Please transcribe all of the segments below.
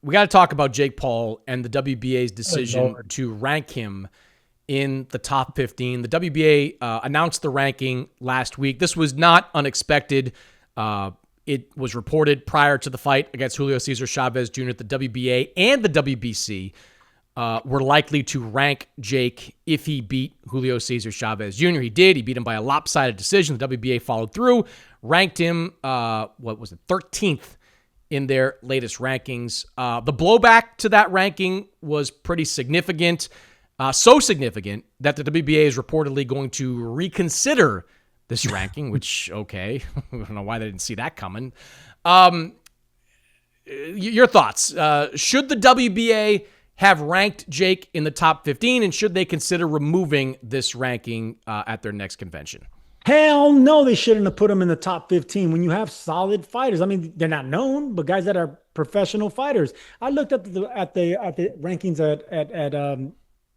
we got to talk about Jake Paul and the WBA's decision to rank him in the top 15. The WBA announced the ranking last week. This was not unexpected. It was reported prior to the fight against Julio Cesar Chavez Jr. that the WBA and the WBC were likely to rank Jake if he beat Julio Cesar Chavez Jr. He did. He beat him by a lopsided decision. The WBA followed through, ranked him, 13th in their latest rankings. The blowback to that ranking was pretty significant. So significant that the WBA is reportedly going to reconsider this ranking, which, okay, I don't know why they didn't see that coming. Your thoughts? Should the WBA have ranked Jake in the top 15, and should they consider removing this ranking at their next convention? Hell no, they shouldn't have put him in the top 15 when you have solid fighters. I mean, they're not known, but guys that are professional fighters. I looked at the rankings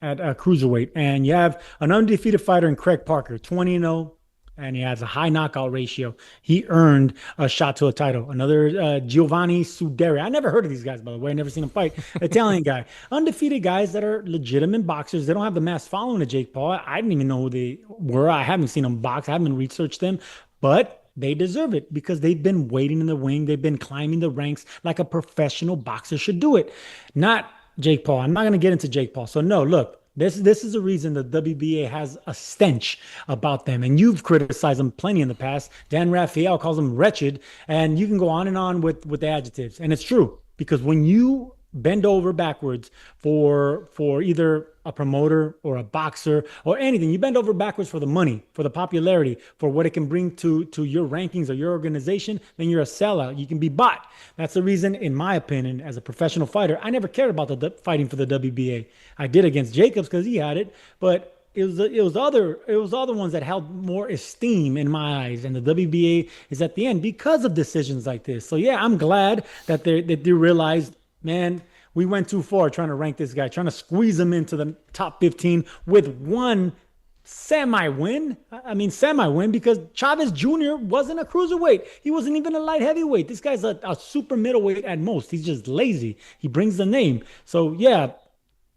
at cruiserweight, and you have an undefeated fighter in Craig Parker, 20-0. And he has a high knockout ratio. He earned a shot to a title. Another Giovanni Suderi. I never heard of these guys, by the way. I never seen him fight. Italian guy. Undefeated guys that are legitimate boxers. They don't have the mass following of Jake Paul. I didn't even know who they were. I haven't seen them box. I haven't researched them. But they deserve it because they've been waiting in the wing. They've been climbing the ranks like a professional boxer should do it. Not Jake Paul. I'm not going to get into Jake Paul. So, no, look. This is a reason the WBA has a stench about them. And you've criticized them plenty in the past. Dan Rafael calls them wretched. And you can go on with the adjectives. And it's true. Because when you bend over backwards for either a promoter or a boxer or anything, you bend over backwards for the money, for the popularity, for what it can bring to your rankings or your organization, then you're a sellout. You can be bought. That's the reason, in my opinion, as a professional fighter, I never cared about the fighting for the WBA. I did against Jacobs because he had it, but it was other ones that held more esteem in my eyes, and the WBA is at the end because of decisions like this. So yeah, I'm glad that they realized, man, we went too far trying to rank this guy, trying to squeeze him into the top 15 with one semi-win. I mean, semi-win because Chavez Jr. wasn't a cruiserweight. He wasn't even a light heavyweight. This guy's a super middleweight at most. He's just lazy. He brings the name. So, yeah,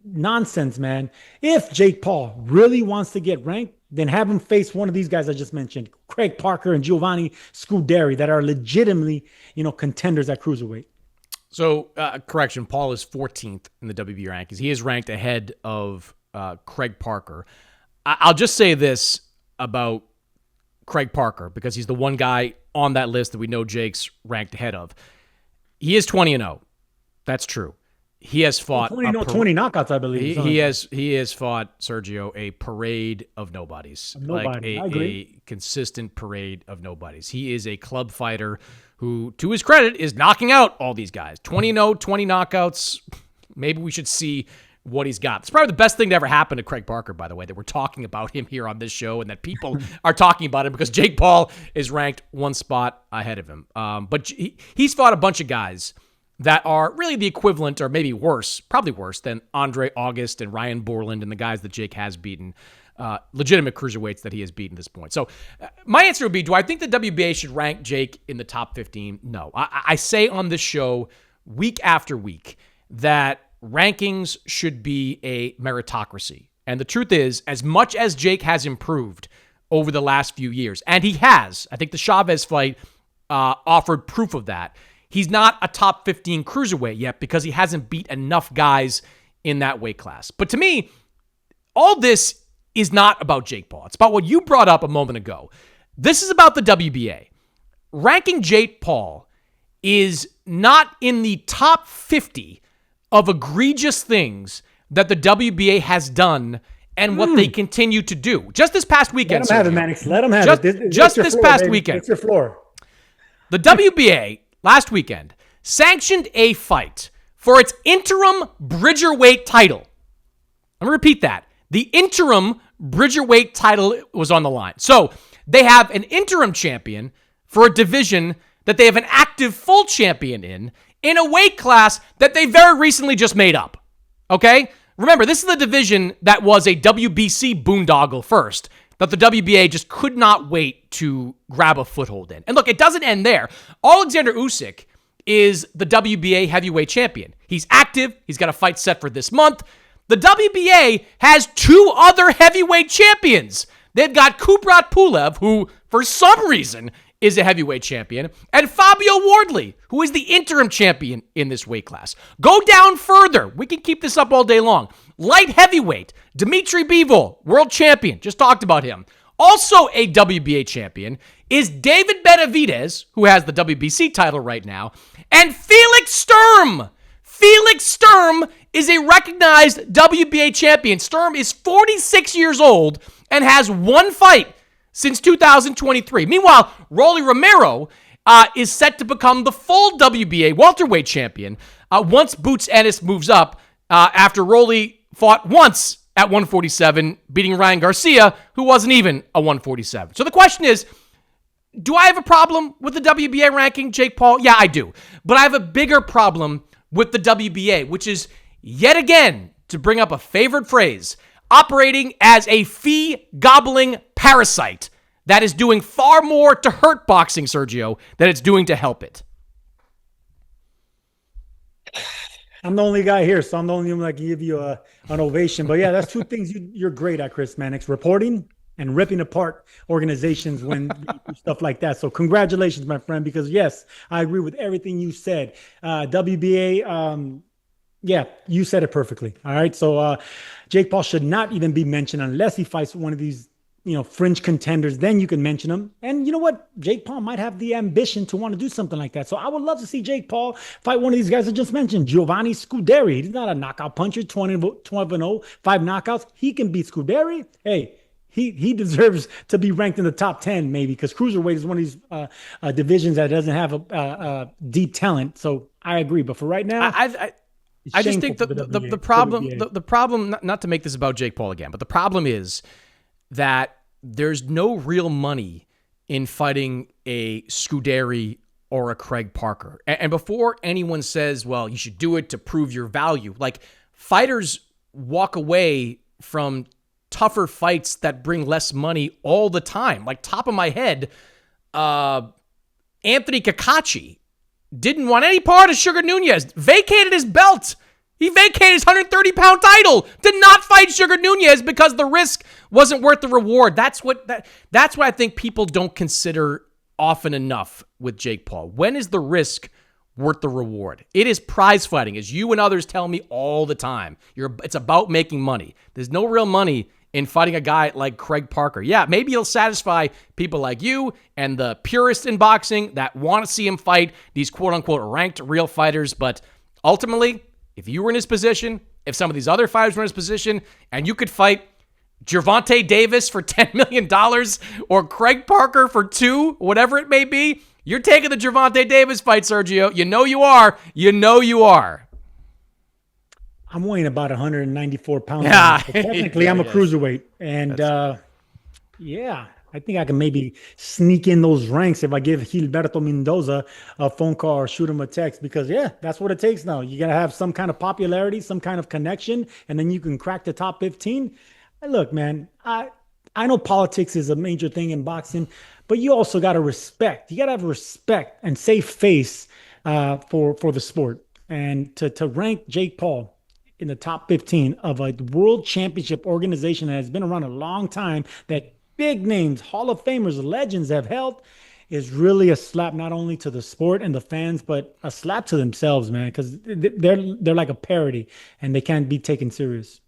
nonsense, man. If Jake Paul really wants to get ranked, then have him face one of these guys I just mentioned, Craig Parker and Giovanni Scuderi, that are legitimately, contenders at cruiserweight. So, correction, Paul is 14th in the WBA rankings. He is ranked ahead of Craig Parker. I'll just say this about Craig Parker, because he's the one guy on that list that we know Jake's ranked ahead of. He is 20-0. That's true. He has fought 20 knockouts, I believe. He has fought, Sergio, a parade of nobodies. Like a consistent parade of nobodies. He is a club fighter who, to his credit, is knocking out all these guys. 20-0, 20 knockouts. Maybe we should see what he's got. It's probably the best thing to ever happen to Craig Parker, by the way, that we're talking about him here on this show and that people are talking about him because Jake Paul is ranked one spot ahead of him. But he's fought a bunch of guys that are really the equivalent, or maybe worse, probably worse, than Andre August and Ryan Borland and the guys that Jake has beaten, legitimate cruiserweights that he has beaten at this point. So my answer would be, do I think the WBA should rank Jake in the top 15? No. I say on this show week after week that rankings should be a meritocracy. And the truth is, as much as Jake has improved over the last few years, and he has, I think the Chavez fight offered proof of that, he's not a top 15 cruiserweight yet because he hasn't beat enough guys in that weight class. But to me, all this is not about Jake Paul. It's about what you brought up a moment ago. This is about the WBA. Ranking Jake Paul is not in the top 50 of egregious things that the WBA has done and what they continue to do. Just this past weekend, let them have it, Mannix. Let them have it. Just this past weekend. It's your floor. The WBA last weekend sanctioned a fight for its interim Bridgerweight title. I'm going to repeat that. The interim Bridgerweight title was on the line. So they have an interim champion for a division that they have an active full champion in a weight class that they very recently just made up. Okay? Remember, this is the division that was a WBC boondoggle first, that the WBA just could not wait to grab a foothold in. And look, it doesn't end there. Alexander Usyk is the WBA heavyweight champion. He's active. He's got a fight set for this month. The WBA has 2 other heavyweight champions. They've got Kubrat Pulev, who, for some reason, is a heavyweight champion, and Fabio Wardley, who is the interim champion in this weight class. Go down further. We can keep this up all day long. Light heavyweight, Dmitry Bivol, world champion. Just talked about him. Also a WBA champion is David Benavidez, who has the WBC title right now, and Felix Sturm. Felix Sturm is a recognized WBA champion. Sturm is 46 years old and has 1 fight since 2023. Meanwhile, Rolly Romero is set to become the full WBA welterweight champion once Boots Ennis moves up after Rolly fought once at 147, beating Ryan Garcia, who wasn't even a 147. So the question is, do I have a problem with the WBA ranking, Jake Paul? Yeah, I do. But I have a bigger problem with the WBA, which is, yet again, to bring up a favorite phrase, operating as a fee-gobbling parasite that is doing far more to hurt boxing, Sergio, than it's doing to help it. I'm the only guy here, so I'm the only one that can give you an ovation. But yeah, that's 2 things you're great at, Chris Mannix: reporting and ripping apart organizations when you do stuff like that. So congratulations, my friend, because yes, I agree with everything you said. WBA, yeah, you said it perfectly. All right. So Jake Paul should not even be mentioned unless he fights one of these, fringe contenders. Then you can mention him. And you know what? Jake Paul might have the ambition to want to do something like that. So I would love to see Jake Paul fight one of these guys I just mentioned, Giovanni Scuderi. He's not a knockout puncher, 12-0, 5 knockouts. He can beat Scuderi. Hey, he deserves to be ranked in the top 10 maybe, because cruiserweight is one of these divisions that doesn't have a deep talent. So I agree. But for right now, I just think the problem, not to make this about Jake Paul again, but the problem is that there's no real money in fighting a Scuderi or a Craig Parker. And before anyone says, well, you should do it to prove your value, like, fighters walk away from tougher fights that bring less money all the time. Like, top of my head, Anthony Kakachi didn't want any part of Sugar Nunez, vacated his belt. He vacated his 130-pound title, did not fight Sugar Nunez because the risk wasn't worth the reward. That's what I think people don't consider often enough with Jake Paul. When is the risk worth the reward? It is prize fighting, as you and others tell me all the time. It's about making money. There's no real money in fighting a guy like Craig Parker. Yeah, maybe he'll satisfy people like you and the purists in boxing that want to see him fight these quote-unquote ranked real fighters, but ultimately, if you were in his position, if some of these other fighters were in his position, and you could fight Gervonta Davis for $10 million or Craig Parker for 2, whatever it may be, you're taking the Gervonta Davis fight, Sergio. You know you are. You know you are. I'm weighing about 194 pounds. Yeah. So technically, I'm a cruiserweight. And yeah, I think I can maybe sneak in those ranks if I give Gilberto Mendoza a phone call or shoot him a text, because yeah, that's what it takes now. You got to have some kind of popularity, some kind of connection, and then you can crack the top 15. And look, man, I know politics is a major thing in boxing, but you also got to respect. You got to have respect and save face for the sport. And to rank Jake Paul in the top 15 of a world championship organization that has been around a long time, that big names, Hall of Famers, legends have held, is really a slap not only to the sport and the fans, but a slap to themselves, man, because they're like a parody and they can't be taken serious.